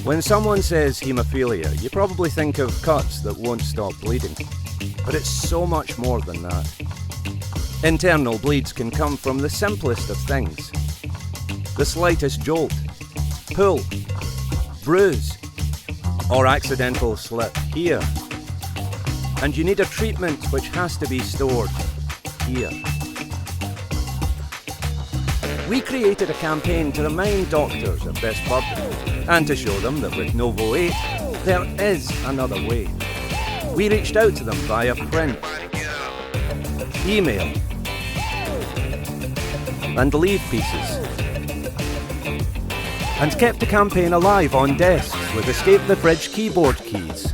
When someone says haemophilia, you probably think of cuts that won't stop bleeding. But it's so much more than that. Internal bleeds can come from the simplest of things. The slightest jolt, pull, bruise, or accidental slip here. And you need a treatment which has to be stored here. We created a campaign to remind doctors of this burden and to show them that with Novo 8, there is another way. We reached out to them via print, email, and leave pieces, and kept the campaign alive on desks with Escape the Fridge keyboard keys.